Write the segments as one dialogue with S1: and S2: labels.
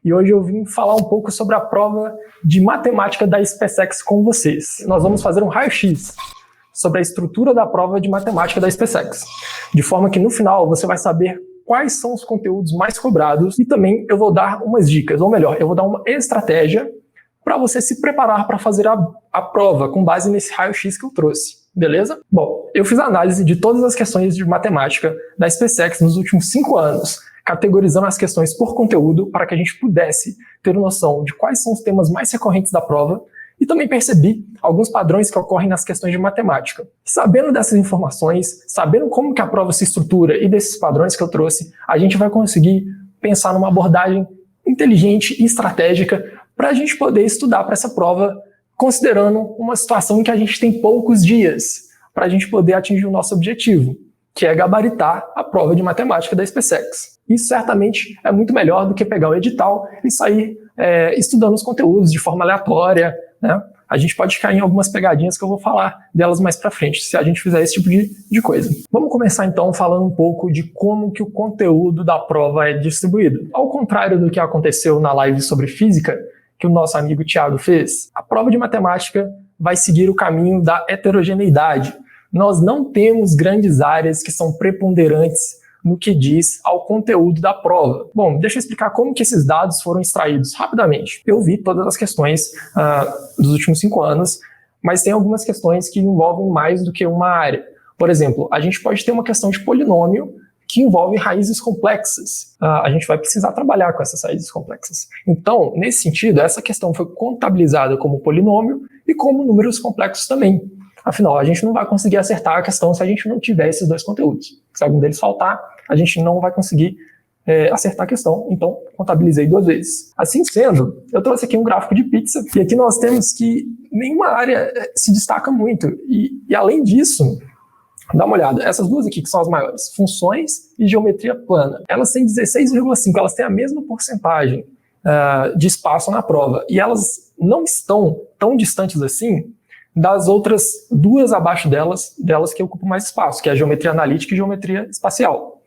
S1: e hoje eu vim falar um pouco sobre a prova de matemática da SpaceX com vocês. Nós vamos fazer um raio-x sobre a estrutura da prova de matemática da SpaceX, de forma que no final você vai saber quais são os conteúdos mais cobrados e também eu vou dar umas dicas, ou melhor, eu vou dar uma estratégia para você se preparar para fazer a prova com base nesse raio-x que eu trouxe, beleza? Bom, eu fiz a análise de todas as questões de matemática da SpaceX nos últimos 5 anos, categorizando as questões por conteúdo para que a gente pudesse ter noção de quais são os temas mais recorrentes da prova e também percebi alguns padrões que ocorrem nas questões de matemática. Sabendo dessas informações, sabendo como que a prova se estrutura e desses padrões que eu trouxe, a gente vai conseguir pensar numa abordagem inteligente e estratégica para a gente poder estudar para essa prova, considerando uma situação em que a gente tem poucos dias para a gente poder atingir o nosso objetivo, que é gabaritar a prova de matemática da SpaceX. Isso certamente é muito melhor do que pegar o edital e sair estudando os conteúdos de forma aleatória, né? A gente pode cair em algumas pegadinhas que eu vou falar delas mais pra frente, se a gente fizer esse tipo de coisa. Vamos começar então falando um pouco de como que o conteúdo da prova é distribuído. Ao contrário do que aconteceu na live sobre física, que o nosso amigo Thiago fez, a prova de matemática vai seguir o caminho da heterogeneidade. Nós não temos grandes áreas que são preponderantes no que diz ao conteúdo da prova. Bom, deixa eu explicar como que esses dados foram extraídos rapidamente. Eu vi todas as questões dos últimos 5 anos, mas tem algumas questões que envolvem mais do que uma área. Por exemplo, a gente pode ter uma questão de polinômio que envolve raízes complexas. A gente vai precisar trabalhar com essas raízes complexas. Então, nesse sentido, essa questão foi contabilizada como polinômio e como números complexos também. Afinal, a gente não vai conseguir acertar a questão se a gente não tiver esses dois conteúdos. Se algum deles faltar, a gente não vai conseguir acertar a questão. Então, contabilizei 2 vezes. Assim sendo, eu trouxe aqui um gráfico de pizza e aqui nós temos que nenhuma área se destaca muito. E além disso, dá uma olhada, essas duas aqui que são as maiores, funções e geometria plana, elas têm 16,5, elas têm a mesma porcentagem de espaço na prova. E elas não estão tão distantes assim das outras 2 abaixo delas que ocupam mais espaço, que é a geometria analítica e geometria espacial.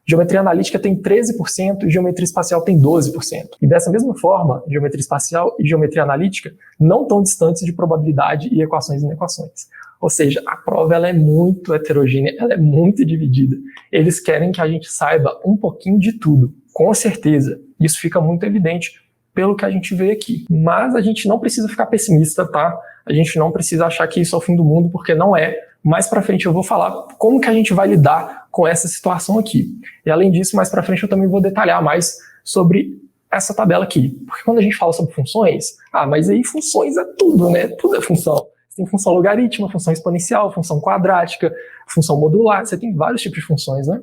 S1: Geometria analítica tem 13% e geometria espacial tem 12%. E dessa mesma forma, geometria espacial e geometria analítica não estão distantes de probabilidade e equações e inequações. Ou seja, a prova ela é muito heterogênea, ela é muito dividida. Eles querem que a gente saiba um pouquinho de tudo, com certeza. Isso fica muito evidente pelo que a gente vê aqui. Mas a gente não precisa ficar pessimista, tá? A gente não precisa achar que isso é o fim do mundo, porque não é. Mais pra frente eu vou falar como que a gente vai lidar com essa situação aqui. E além disso, mais pra frente eu também vou detalhar mais sobre essa tabela aqui. Porque quando a gente fala sobre funções, mas aí funções é tudo, né? Tudo é função. Você tem função logarítmica, função exponencial, função quadrática, função modular, você tem vários tipos de funções, né?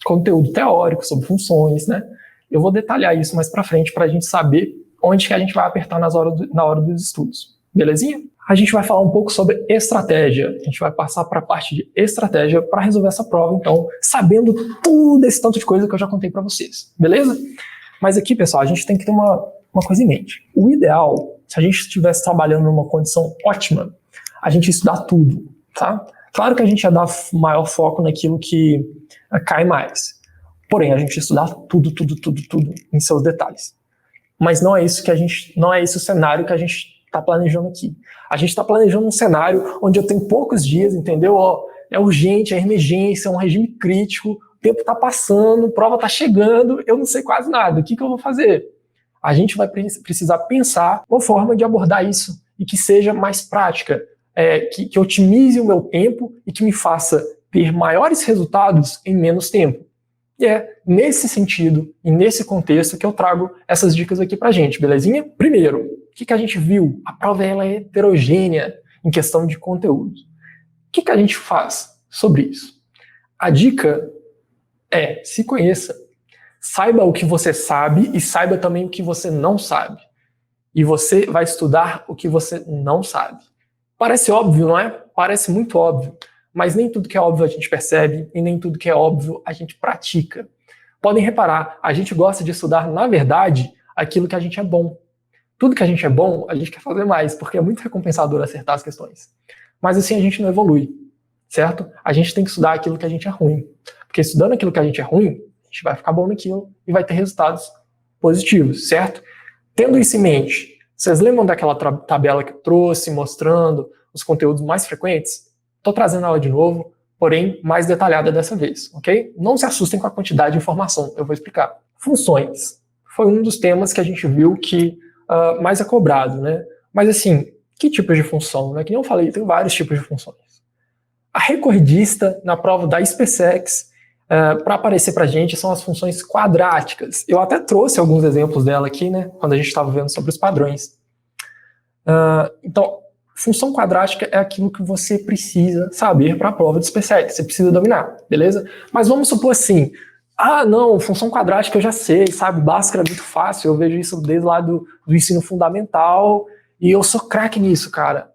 S1: Conteúdo teórico sobre funções, né? Eu vou detalhar isso mais pra frente pra gente saber onde que a gente vai apertar na hora dos estudos. Belezinha? A gente vai falar um pouco sobre estratégia. A gente vai passar para a parte de estratégia para resolver essa prova, então, sabendo tudo esse tanto de coisa que eu já contei para vocês. Beleza? Mas aqui, pessoal, a gente tem que ter uma coisa em mente. O ideal, se a gente estivesse trabalhando numa condição ótima, a gente ia estudar tudo, tá? Claro que a gente ia dar maior foco naquilo que cai mais. Porém, a gente ia estudar tudo em seus detalhes. Mas não é isso o cenário que a gente está planejando aqui. A gente está planejando um cenário onde eu tenho poucos dias, entendeu? É urgente, é emergência, é um regime crítico, o tempo está passando, a prova está chegando, eu não sei quase nada. O que eu vou fazer? A gente vai precisar pensar uma forma de abordar isso e que seja mais prática, que otimize o meu tempo e que me faça ter maiores resultados em menos tempo. E é nesse sentido e nesse contexto que eu trago essas dicas aqui pra gente, belezinha? Primeiro, o que a gente viu? A prova ela é heterogênea em questão de conteúdo. O que a gente faz sobre isso? A dica é: se conheça. Saiba o que você sabe e saiba também o que você não sabe. E você vai estudar o que você não sabe. Parece óbvio, não é? Parece muito óbvio. Mas nem tudo que é óbvio a gente percebe e nem tudo que é óbvio a gente pratica. Podem reparar, a gente gosta de estudar, na verdade, aquilo que a gente é bom. Tudo que a gente é bom, a gente quer fazer mais, porque é muito recompensador acertar as questões. Mas assim a gente não evolui, certo? A gente tem que estudar aquilo que a gente é ruim. Porque estudando aquilo que a gente é ruim, a gente vai ficar bom naquilo e vai ter resultados positivos, certo? Tendo isso em mente, vocês lembram daquela tabela que eu trouxe mostrando os conteúdos mais frequentes? Estou trazendo ela de novo, porém mais detalhada dessa vez, ok? Não se assustem com a quantidade de informação, eu vou explicar. Funções. Foi um dos temas que a gente viu que mais é cobrado, né? Mas assim, que tipos de função? Né? Que nem eu falei, tem vários tipos de funções. A recordista na prova da SpaceX, para aparecer para a gente, são as funções quadráticas. Eu até trouxe alguns exemplos dela aqui, né? Quando a gente estava vendo sobre os padrões. Então, função quadrática é aquilo que você precisa saber para a prova de SpaceX. Você precisa dominar, beleza? Mas vamos supor assim, não, função quadrática eu já sei, sabe? Bhaskara é muito fácil, eu vejo isso desde lá do ensino fundamental e eu sou craque nisso, cara.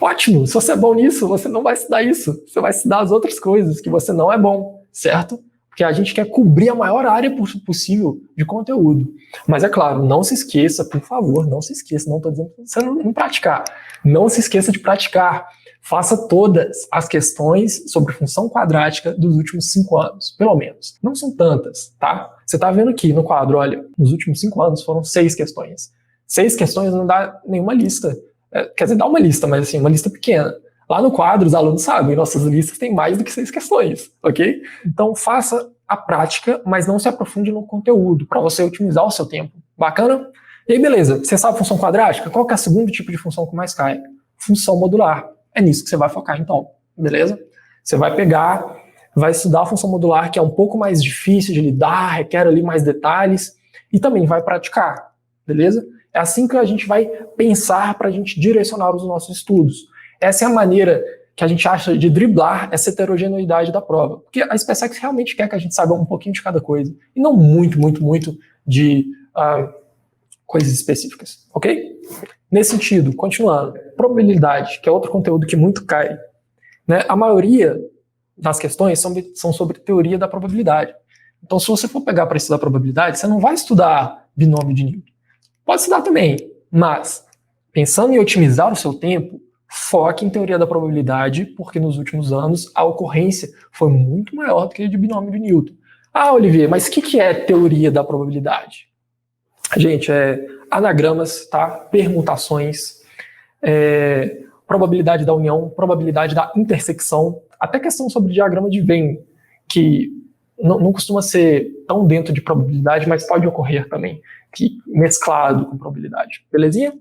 S1: Ótimo, se você é bom nisso, você não vai estudar isso. Você vai estudar as outras coisas que você não é bom, certo? Porque a gente quer cobrir a maior área possível de conteúdo. Mas é claro, não se esqueça, por favor, não se esqueça, não estou dizendo para você não praticar. Não se esqueça de praticar. Faça todas as questões sobre função quadrática dos últimos 5 anos, pelo menos. Não são tantas, tá? Você está vendo aqui no quadro, olha, nos últimos 5 anos foram 6 questões. 6 questões não dá nenhuma lista. Quer dizer, dá uma lista, mas assim, uma lista pequena. Lá no quadro, os alunos sabem, nossas listas têm mais do que 6 questões, ok? Então faça a prática, mas não se aprofunde no conteúdo, para você otimizar o seu tempo. Bacana? E aí, beleza, você sabe função quadrática? Qual que é o segundo tipo de função que mais cai? Função modular. É nisso que você vai focar, então, beleza? Você vai pegar, vai estudar a função modular, que é um pouco mais difícil de lidar, requer ali mais detalhes, e também vai praticar, beleza? É assim que a gente vai pensar para a gente direcionar os nossos estudos. Essa é a maneira que a gente acha de driblar essa heterogeneidade da prova. Porque a SpaceX realmente quer que a gente saiba um pouquinho de cada coisa. E não muito de coisas específicas, ok? Nesse sentido, continuando, probabilidade, que é outro conteúdo que muito cai. Né? A maioria das questões são sobre teoria da probabilidade. Então, se você for pegar para estudar probabilidade, você não vai estudar binômio de Newton. Pode estudar também, mas pensando em otimizar o seu tempo, foque em teoria da probabilidade, porque nos últimos anos a ocorrência foi muito maior do que a de binômio de Newton. Olivier, mas o que é teoria da probabilidade? Gente, anagramas, tá? Permutações, probabilidade da união, probabilidade da intersecção, até questão sobre diagrama de Venn, que não costuma ser tão dentro de probabilidade, mas pode ocorrer também, que mesclado com probabilidade. Belezinha?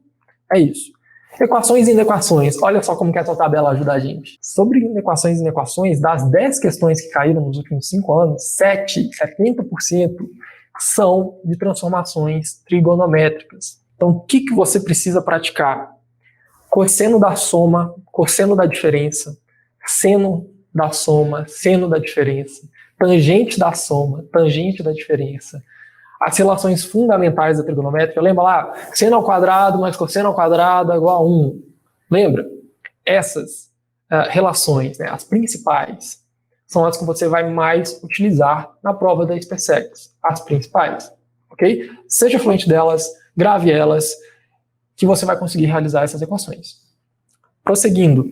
S1: É isso. Equações e inequações. Olha só como que essa tabela ajuda a gente. Sobre equações e inequações, das 10 questões que caíram nos últimos 5 anos, 70% são de transformações trigonométricas. Então, o que você precisa praticar? Cosseno da soma, cosseno da diferença, seno da soma, seno da diferença, tangente da soma, tangente da diferença, as relações fundamentais da trigonométrica. Lembra lá? Seno ao quadrado mais cosseno ao quadrado é igual a 1. Lembra? Essas relações, né, as principais, são as que você vai mais utilizar na prova da SpaceX. As principais, ok? Seja fluente delas, grave elas, que você vai conseguir realizar essas equações. Prosseguindo,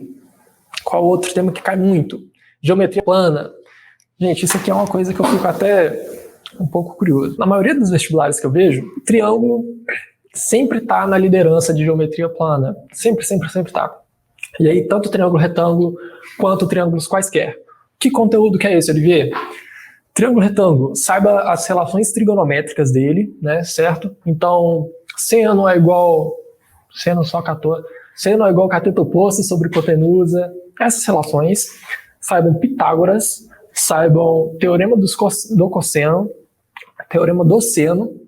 S1: qual outro tema que cai muito? Geometria plana. Gente, isso aqui é uma coisa que eu fico até um pouco curioso. Na maioria dos vestibulares que eu vejo, o triângulo sempre está na liderança de geometria plana. Sempre está. E aí, tanto o triângulo retângulo quanto triângulos quaisquer. Que conteúdo que é esse, Olivier? Triângulo retângulo, saiba as relações trigonométricas dele, né, certo? Então, seno é igual cateto oposto sobre hipotenusa. Essas relações, saibam Pitágoras, saibam teorema do cosseno, teorema do seno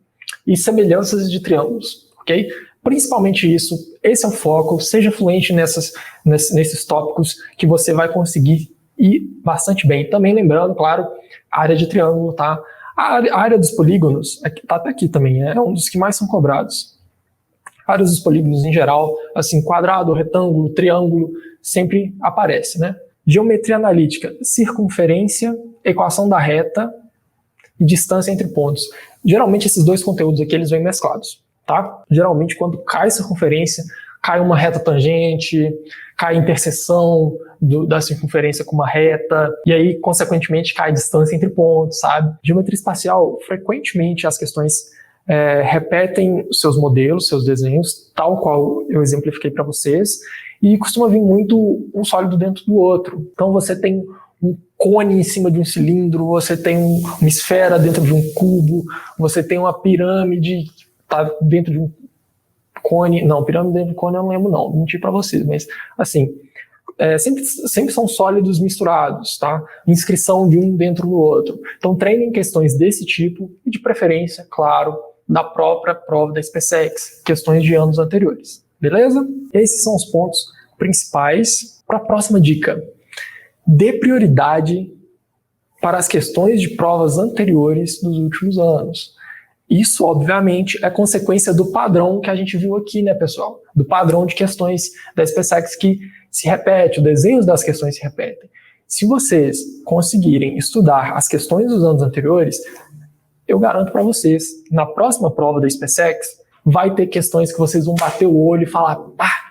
S1: e semelhanças de triângulos, ok? Principalmente isso, esse é o foco, seja fluente nesses tópicos que você vai conseguir ir bastante bem. Também lembrando, claro, a área de triângulo, tá? A área dos polígonos, tá até aqui também, é um dos que mais são cobrados. Áreas dos polígonos em geral, assim, quadrado, retângulo, triângulo, sempre aparece, né? Geometria analítica, circunferência, equação da reta e distância entre pontos. Geralmente esses dois conteúdos aqui, eles vêm mesclados, tá? Geralmente quando cai circunferência, cai uma reta tangente, cai interseção da circunferência com uma reta, e aí, consequentemente, cai distância entre pontos, sabe? Geometria espacial, frequentemente as questões repetem os seus modelos, seus desenhos, tal qual eu exemplifiquei para vocês, e costuma vir muito um sólido dentro do outro. Então você tem um cone em cima de um cilindro, você tem uma esfera dentro de um cubo, você tem uma pirâmide que está dentro de um cone. Não, pirâmide dentro de cone eu não lembro não, menti para vocês, mas assim, sempre são sólidos misturados, tá? Inscrição de um dentro do outro. Então treinem questões desse tipo e de preferência, claro, da própria prova da SpaceX, questões de anos anteriores. Beleza? Esses são os pontos principais. Para a próxima dica, dê prioridade para as questões de provas anteriores dos últimos anos. Isso, obviamente, é consequência do padrão que a gente viu aqui, né, pessoal? Do padrão de questões da SpaceX que se repete, os desenhos das questões se repetem. Se vocês conseguirem estudar as questões dos anos anteriores, eu garanto para vocês, na próxima prova da SpaceX, vai ter questões que vocês vão bater o olho e falar,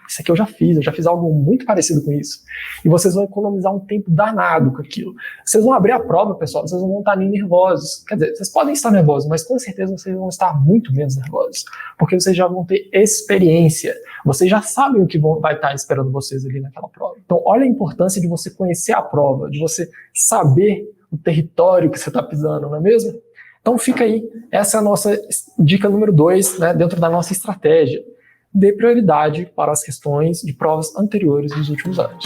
S1: isso aqui eu já fiz algo muito parecido com isso. E vocês vão economizar um tempo danado com aquilo. Vocês vão abrir a prova, pessoal, vocês não vão estar nem nervosos. Quer dizer, vocês podem estar nervosos, mas com certeza vocês vão estar muito menos nervosos. Porque vocês já vão ter experiência. Vocês já sabem o que vai estar esperando vocês ali naquela prova. Então, olha a importância de você conhecer a prova, de você saber o território que você está pisando, não é mesmo? Então fica aí, essa é a nossa dica número 2, né, dentro da nossa estratégia. Dê prioridade para as questões de provas anteriores dos últimos anos.